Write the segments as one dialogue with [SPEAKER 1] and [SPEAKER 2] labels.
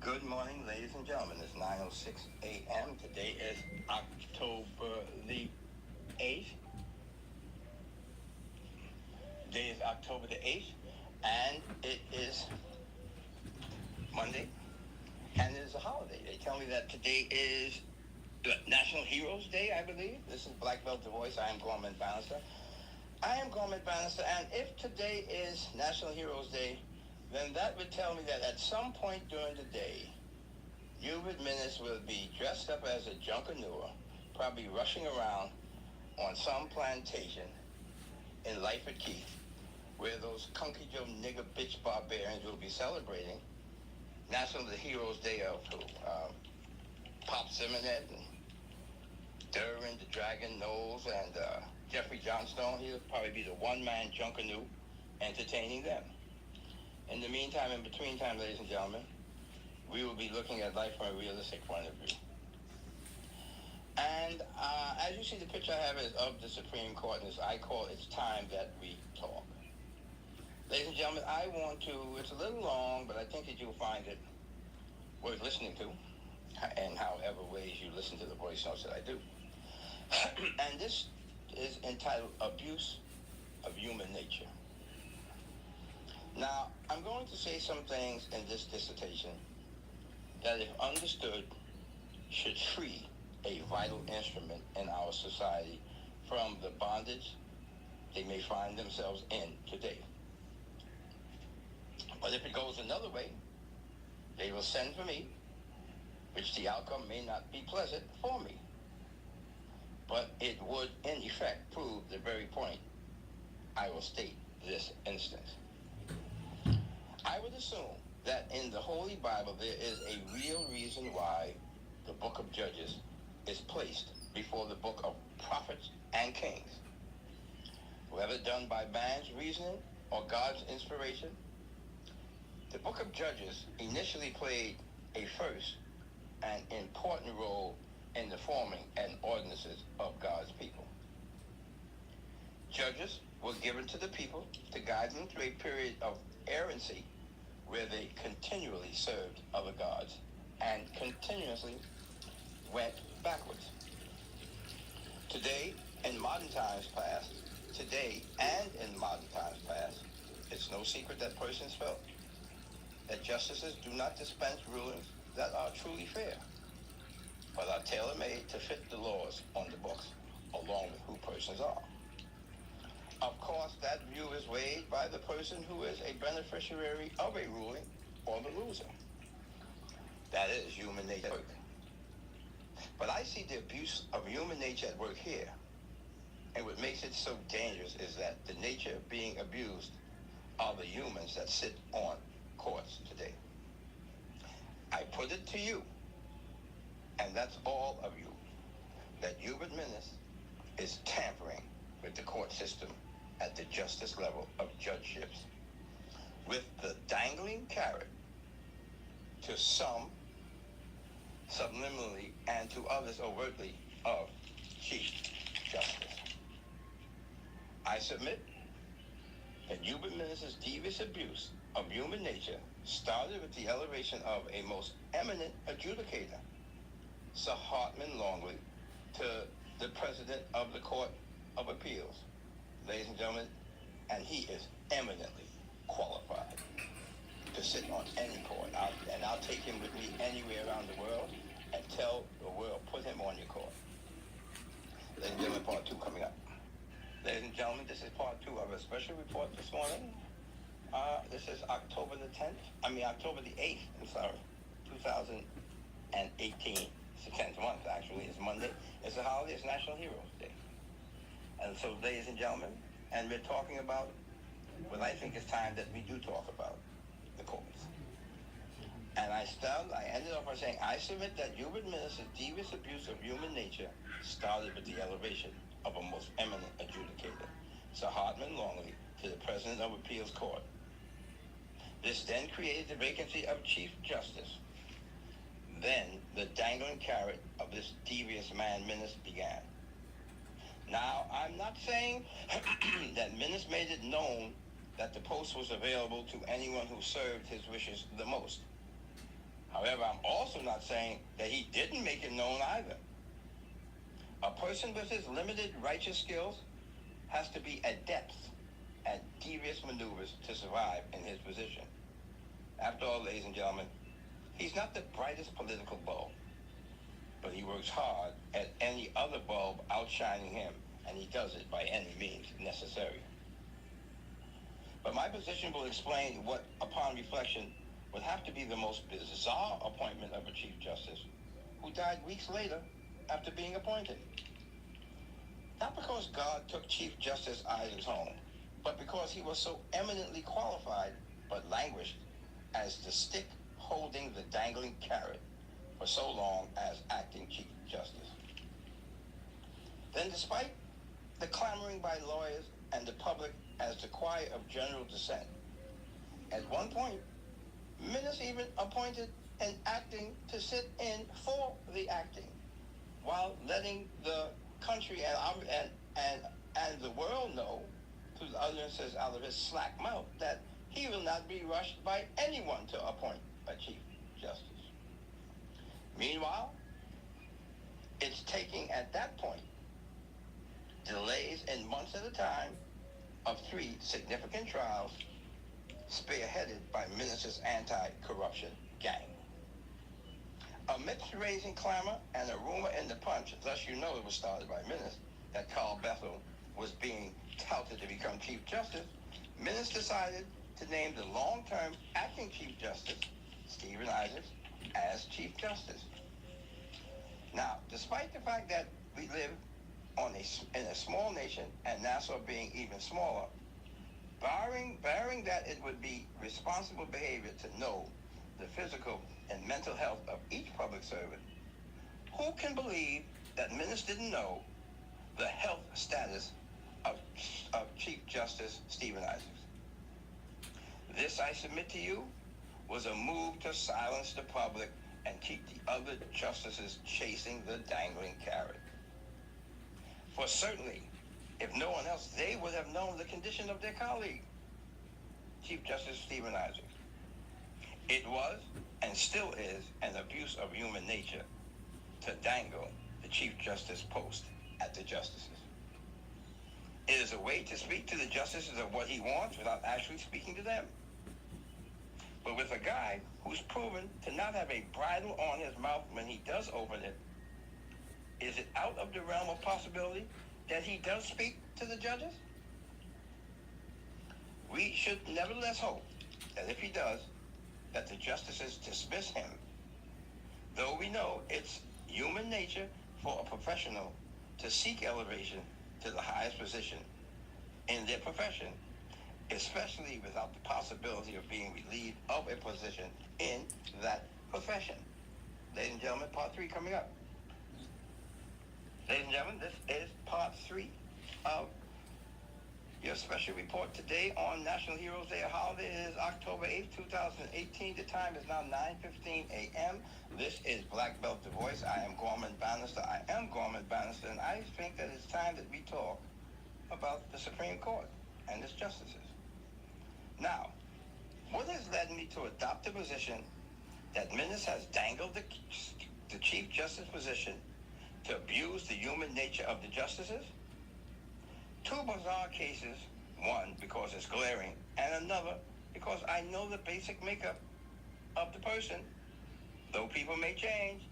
[SPEAKER 1] Good morning, ladies and gentlemen. It's 9:06 a.m. Today is October the 8th. Today is October the 8th, and it is Monday, and it is a holiday. They tell me that today is National Heroes Day, I believe. This is Black Belt The Voice. I am Gorman Bannister. And if today is National Heroes Day, then that would tell me that at some point during the day, Hubert Minnis will be dressed up as a junkanoo, probably rushing around on some plantation in Lightfoot Keith, where those Kunky Joe nigger bitch barbarians will be celebrating National Heroes Day of Pop Simonet and Durin, the Dragon Knowles, and Jeffrey Johnstone. He'll probably be the one-man junkanoo entertaining them. In the meantime, in between time, ladies and gentlemen, we will be looking at life from a realistic point of view. And as you see, the picture I have is of the Supreme Court, and I call it It's Time That We Talk. Ladies and gentlemen, I want to, it's a little long, but I think that you'll find it worth listening to, and however ways you listen to the voice notes that I do. And this is entitled Abuse of Human Nature. Now, I'm going to say some things in this dissertation that, if understood, should free a vital instrument in our society from the bondage they may find themselves in today. But if it goes another way, they will send for me, which the outcome may not be pleasant for me. But it would, in effect, prove the very point I will state this instance. I would assume that in the Holy Bible there is a real reason why the book of Judges is placed before the book of prophets and kings. Whether done by man's reasoning or God's inspiration, the book of Judges initially played a first and important role in the forming and ordinances of God's people. Judges were given to the people to guide them through a period of errancy where they continually served other gods and continuously went backwards. Today and in modern times past, it's no secret that persons felt that justices do not dispense rulings that are truly fair, but are tailor-made to fit the laws on the books, along with who persons are. Of course, that view is weighed by the person who is a beneficiary of a ruling or the loser. That is human nature at work. But I see the abuse of human nature at work here. And what makes it so dangerous is that the nature being abused are the humans that sit on courts today. I put it to you, and that's all of you, that Hubert Minnis is tampering with the court system at the justice level of judgeships, with the dangling carrot to some subliminally and to others overtly of Chief Justice. I submit that Hubert Minnis's devious abuse of human nature started with the elevation of a most eminent adjudicator, Sir Hartman Longley, to the president of the Court of Appeals. Ladies and gentlemen, and he is eminently qualified to sit on any court. I'll take him with me anywhere around the world and tell the world, put him on your court. Ladies and gentlemen, part 2 coming up. Ladies and gentlemen, this is part 2 of a special report this morning. This is October the 8th, 2018. It's the 10th month, actually. It's Monday. It's a holiday. It's National Heroes Day. And so, ladies and gentlemen, and we're talking about what I think it's time that we do talk about, the courts. And I ended off by saying, I submit that Hubert Minnis's devious abuse of human nature started with the elevation of a most eminent adjudicator, Sir Hartman Longley, to the President of Appeals Court. This then created the vacancy of Chief Justice. Then the dangling carrot of this devious man, Minnis, began. Now, I'm not saying that Minnis made it known that the post was available to anyone who served his wishes the most. However, I'm also not saying that he didn't make it known either. A person with his limited righteous skills has to be adept at devious maneuvers to survive in his position. After all, ladies and gentlemen, he's not the brightest political bulb, but he works hard at any other bulb outshining him, and he does it by any means necessary. But my position will explain what, upon reflection, would have to be the most bizarre appointment of a Chief Justice, who died weeks later after being appointed. Not because God took Chief Justice Isaacs home, but because he was so eminently qualified, but languished as the stick holding the dangling carrot for so long as acting Chief Justice. Then, despite the clamoring by lawyers and the public as the choir of general dissent, at one point, Minnis even appointed an acting to sit in for the acting, while letting the country and the world know, through the utterances out of his slack mouth, that he will not be rushed by anyone to appoint a Chief Justice. Meanwhile, it's taking, at that point, delays in months at a time of 3 significant trials spearheaded by Minnis's anti-corruption gang. Amidst raising clamor and a rumor in the Punch, thus you know it was started by Minnis, that Carl Bethel was being touted to become Chief Justice, Minnis decided to name the long-term acting Chief Justice, Stephen Isaacs, as Chief Justice. Now, despite the fact that we live in a small nation, and Nassau being even smaller, barring that it would be responsible behavior to know the physical and mental health of each public servant, who can believe that Minnis didn't know the health status of Chief Justice Stephen Isaacs? This, I submit to you, was a move to silence the public and keep the other justices chasing the dangling carrot. For certainly, if no one else, they would have known the condition of their colleague, Chief Justice Stephen Isaacs. It was, and still is, an abuse of human nature to dangle the Chief Justice post at the justices. It is a way to speak to the justices of what he wants without actually speaking to them. But with a guy who's proven to not have a bridle on his mouth when he does open it, is it out of the realm of possibility that he does speak to the judges? We should nevertheless hope that if he does, that the justices dismiss him, though we know it's human nature for a professional to seek elevation to the highest position in their profession, especially without the possibility of being relieved of a position in that profession. Ladies and gentlemen, part 3 coming up. Ladies and gentlemen, this is part 3 of your special report today on National Heroes Day. Holiday is October 8th, 2018. The time is now 9:15 a.m. This is Black Belt The Voice. I am Gorman Bannister. And I think that it's time that we talk about the Supreme Court and its justices. Now, what has led me to adopt the position that Minnis has dangled the Chief Justice position to abuse the human nature of the justices? 2 bizarre cases, one because it's glaring, and another because I know the basic makeup of the person, though people may change,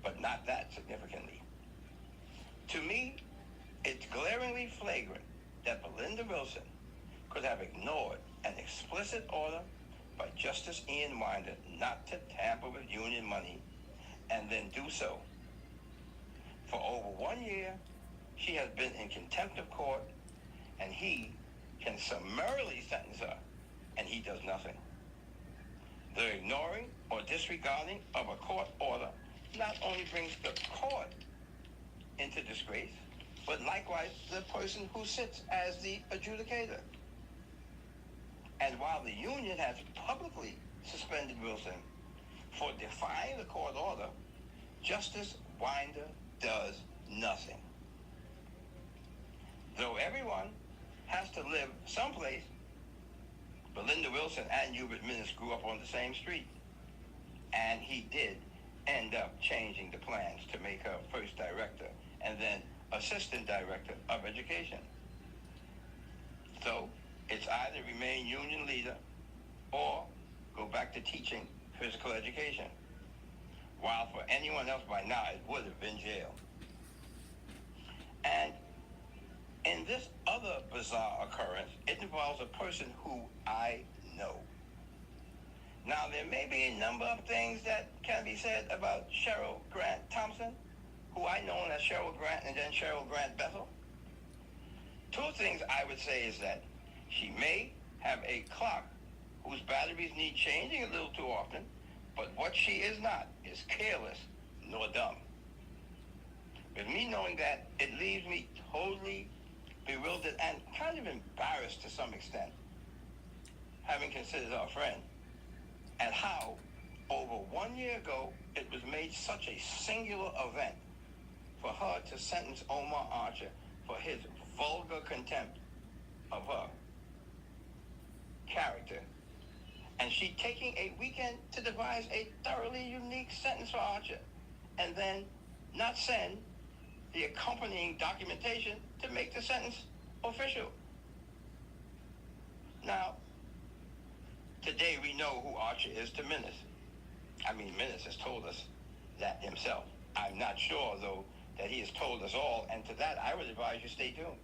[SPEAKER 1] but not that significantly. To me, it's glaringly flagrant that Belinda Wilson could have ignored an explicit order by Justice Ian Winder not to tamper with union money, and then do so. For over 1 year, she has been in contempt of court, and he can summarily sentence her, and he does nothing. The ignoring or disregarding of a court order not only brings the court into disgrace, but likewise the person who sits as the adjudicator. And while the union has publicly suspended Wilson for defying the court order, Justice Winder does nothing. Though everyone has to live someplace, Belinda Wilson and Hubert Minnis grew up on the same street. And he did end up changing the plans to make her first director and then assistant director of education. So it's either remain union leader or go back to teaching physical education. While for anyone else by now, it would have been jail. And in this other bizarre occurrence, it involves a person who I know. Now, there may be a number of things that can be said about Cheryl Grant Thompson, who I know as Cheryl Grant and then Cheryl Grant Bethel. Two things I would say is that she may have a clock whose batteries need changing a little too often, but what she is not is careless nor dumb. With me knowing that, it leaves me totally bewildered and kind of embarrassed to some extent, having considered her a friend, and how over 1 year ago it was made such a singular event for her to sentence Omar Archer for his vulgar contempt of her character. And she taking a weekend to devise a thoroughly unique sentence for Archer and then not send the accompanying documentation to make the sentence official. Now, today we know who Archer is to Minnis. I mean, Minnis has told us that himself. I'm not sure, though, that he has told us all, and to that I would advise you stay tuned.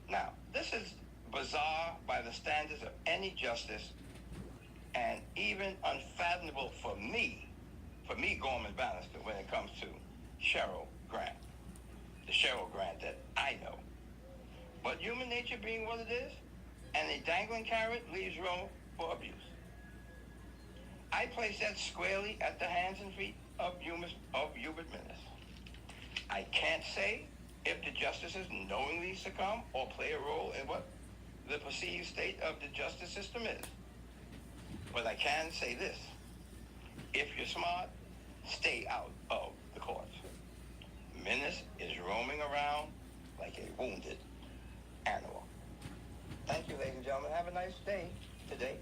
[SPEAKER 1] Now, this is bizarre by the standards of any justice, and even unfathomable for me, Gorman Bannister, when it comes to Cheryl Grant, the Cheryl Grant that I know. But human nature being what it is, and a dangling carrot leaves room for abuse. I place that squarely at the hands and feet of Hubert Minnis. I can't say if the justices knowingly succumb or play a role in what the perceived state of the justice system is. But I can say this: if you're smart, stay out of the courts. Minnis is roaming around like a wounded animal. Thank you, ladies and gentlemen. Have a nice day today.